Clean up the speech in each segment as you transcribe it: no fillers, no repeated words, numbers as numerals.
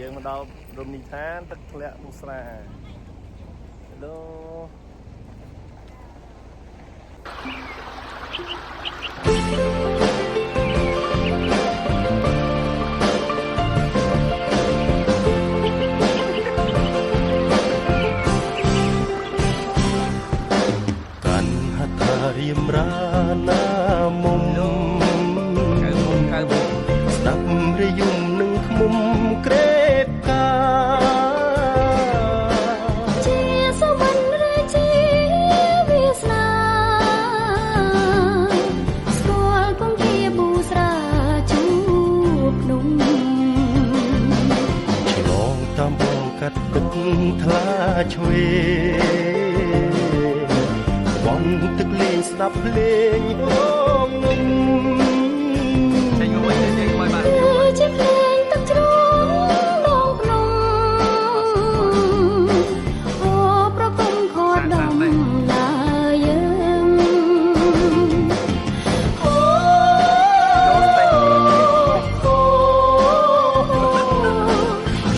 យើងមកដល់រមណីយដ្ឋានទឹកធ្លាក់មុស្រាឡូកាន់ហដ្ឋារៀមរាណាមុំស្ដាប់រយំនឹងឃុំក្រេបកាជាសវណ្ណរាជាវាសនាស្គាល់គង្គាប៊ូស្រាជួបភ្នំឆ្លងតាមបងកាត់ទឹកថ្លាឆ្វេបងទឹកលេងស្ដាប់ភ្លេងហងងំជាភ្លេងទឹកជ្រងដងភ្នំអូប្រគំខดដំឡាយើងអូ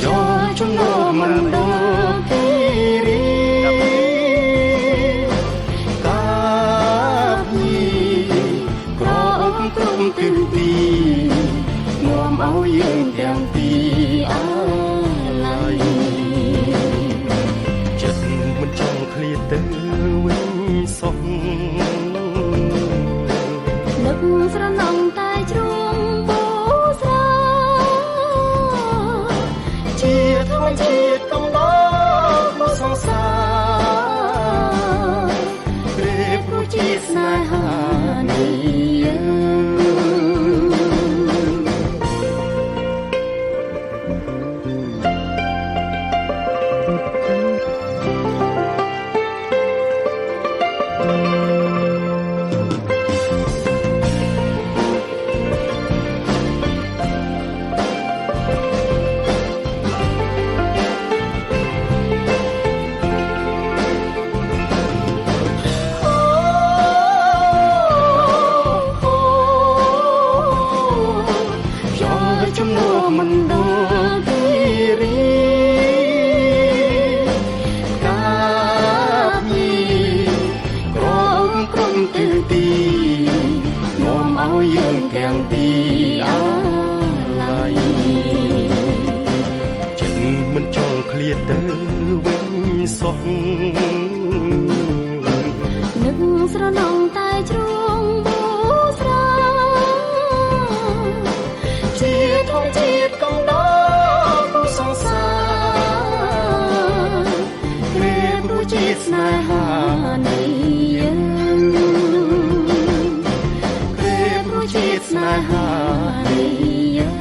យកជំនួសមិនដល់គិរីកាភីក្រអមក្រុមទិទីនាំឲ្យយើងទាំងពីរអាឡ័យចិត្តមិនចង់ឃ្លាតទៅវិញសោះនឹកស្រណងតែជ្រុងបូស្រាជាធម្មជាតិកំដរសង្សារព្រេបរួចជាស្នេហានេះជំនួសមិនដល់គិរីកាភីក្រមក្រុមទិទីនាំឲ្យយើងទាំងពីរអាឡ័យចិត្តមិនចង់ឃ្លាតទៅវិញសោះនឹកស្រណងតែជ្រុងបូស្រាជាធម្មជាតិកំដរសង្សារព្រេបរួចជាស្នេហានេះយើងព្រេបរួចជាស្នេហានេះយើង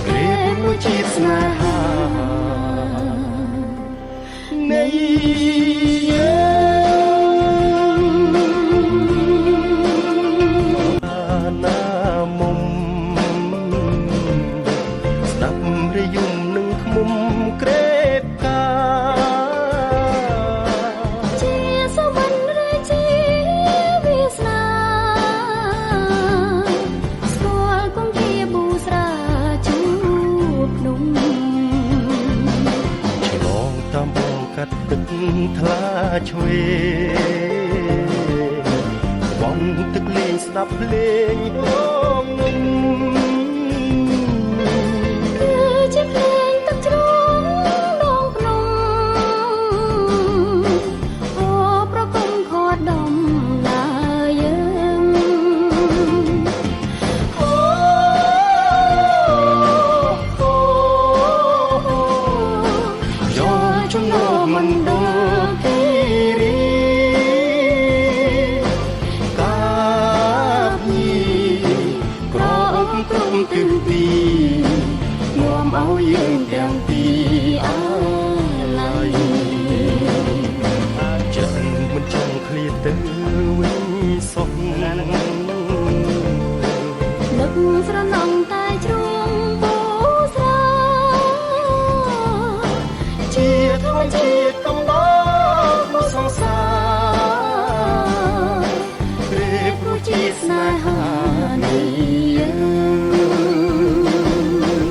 ព្រេបរួចជាស្នេហានេះយើងណាមុំស្ដាប់រយំនឹងឃុំក្រេបកាជាសវណ្ណរាជាវាសនាស្គាល់គង្គាប៊ូស្រាជួបភ្នំឆ្លងតាមបងកាត់ទឹកថ្លាឆ្វេបងទឹកលេងស្ដាប់ភ្លេងហងងំជាភ្លេងទឹកជ្រងដងភ្នំអូប្រគំខดដំឡាយើងអូយកជំនួសមិនដល់គិរីកាភីក្រអមក្រុមទិទីនាំឲ្យយើងទាំងពីរអាឡ័យចិត្តមិនចង់ឃ្លាតទៅវិញសោះនឹកស្រណងតែជ្រុងបូស្រាជាធម្មជាតិកំដរសង្សារព្រេបរួចជាស្នេហានេះយើង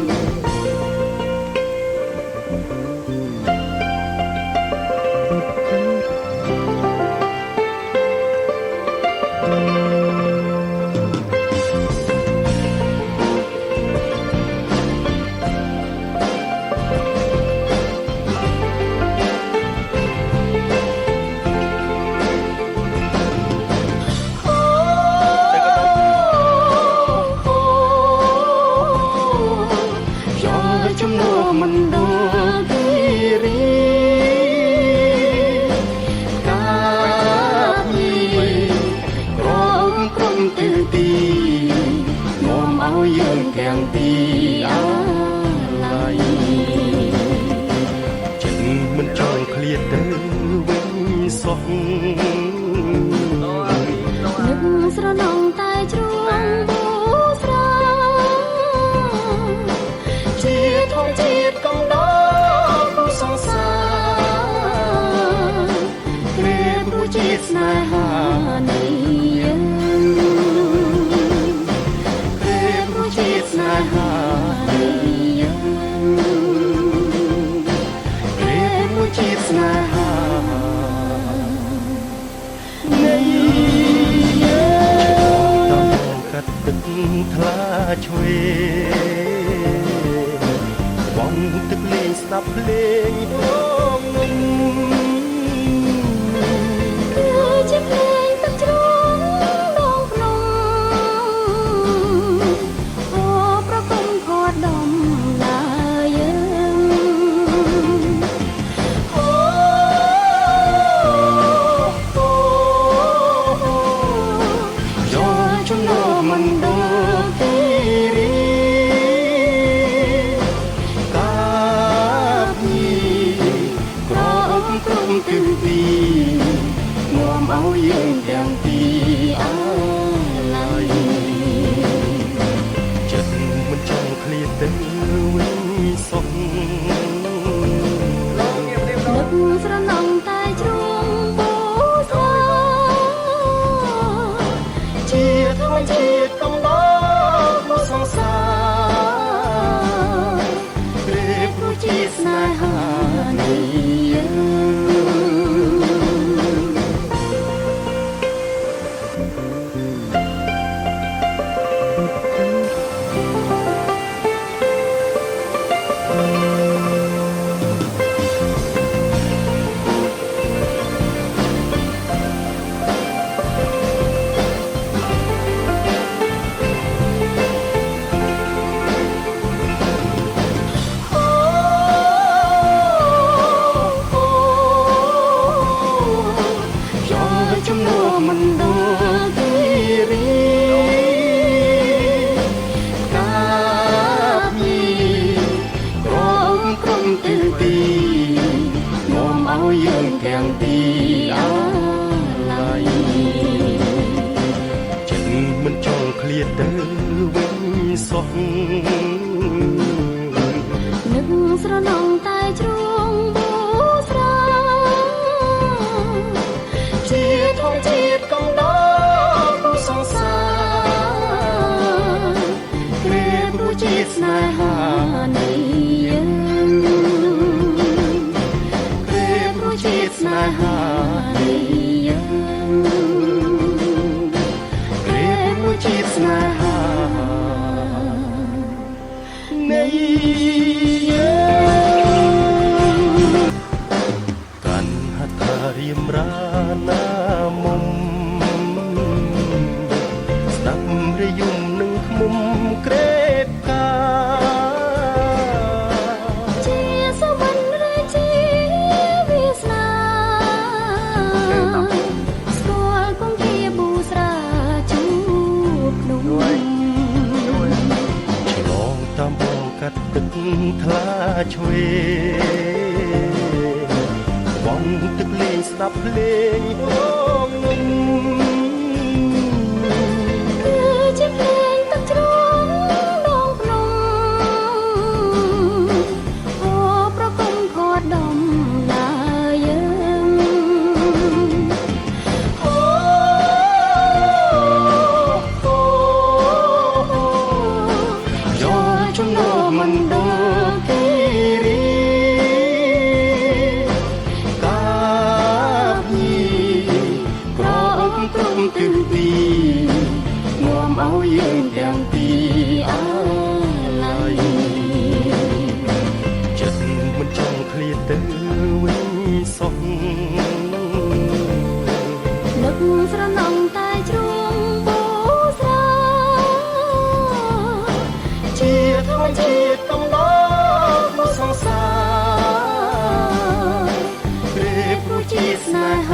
មណ្ឌលគិរីកាបញីក្រមក្រុមទិលទីនាំឲ្យយើងទាំងពីរអាឡ័យចិត្តមិនចង់ឃ្លាតទៅវិញសោះនឹកស្រណងតែជ្រួងបូស្រាជាធម្មជាតិកំដរគូសង្សារព្រះព្រោះជាស្នេហានៃយើងព្រះព្រោះជាស្នេហានៃយើងព្រះព្រោះជាស្នេហានៃយើងតំកាត់ទឹកថ្លាឆ្វេបងទឹកលេងស្ដាប់ភ្លេងផងនឹងគឺជាភ្លេងទឹកជ្រោងដងភ្នំអូប្រគំខត់ដំឡាយើងអូយកចំណោមមណ្ឌលគិរីកាបញីក្រមក្រុមទិលទីនាំឲ្យយើងទាំងពីរអាឡ័យចិត្តមិនចង់ឃ្លាតទៅវិញសោះនឹកស្រណងតែជ្រួងបូស្រាជាធម្មជាតិកំដរគូសង្សារព្រះព្រោះជាស្នេហានៃយើងចំណោមមណ្ឌលគិរីកាបញីក្រមក្រុមទិលទីនាំឲ្យយើងទាំងពីរអាឡ័យចិត្តមិនចង់ឃ្លាតទៅវិញសោះនឹកស្រណងតែជ្រួងបូស្រាជាធម្មជាតិកំដរគូសង្សារព្រះព្រោះជាស្នេហានៃយើងព្រះព្រោះជាស្នេហានៃយើងព្រះព្រោះជាស្នេហានៃយើងកាន់ហត្ថារៀមរាណាមុំស្ដាប់រយំនឹងឃ្មុំក្រេបកាជាសវណ្ណរាជាវាសនាស្គាល់គង្គាប៊ូស្រាជួបភ្នំឆ្លងតាមបងកាត់ទឹកថ្លាឆ្វេបងទឹកលេងស្ដាប់ភ្លេងផងនឹងគឺជាភ្លេងទឹកជ្រោងដងភ្នំអូប្រគំខត់ដំឡាយើងអូយកចំណោមមណ្ឌលគិរីកាបញីក្រមក្រុមទិលទីនាំឲ្យយើងទាំងពីរអាឡ័យចិត្តមិនចង់ឃ្លាតទៅវិញសោះនឹកស្រណងតែជ្រួងបូស្រាជាធម្មជាតិកំដរគូសង្ ស្នេហា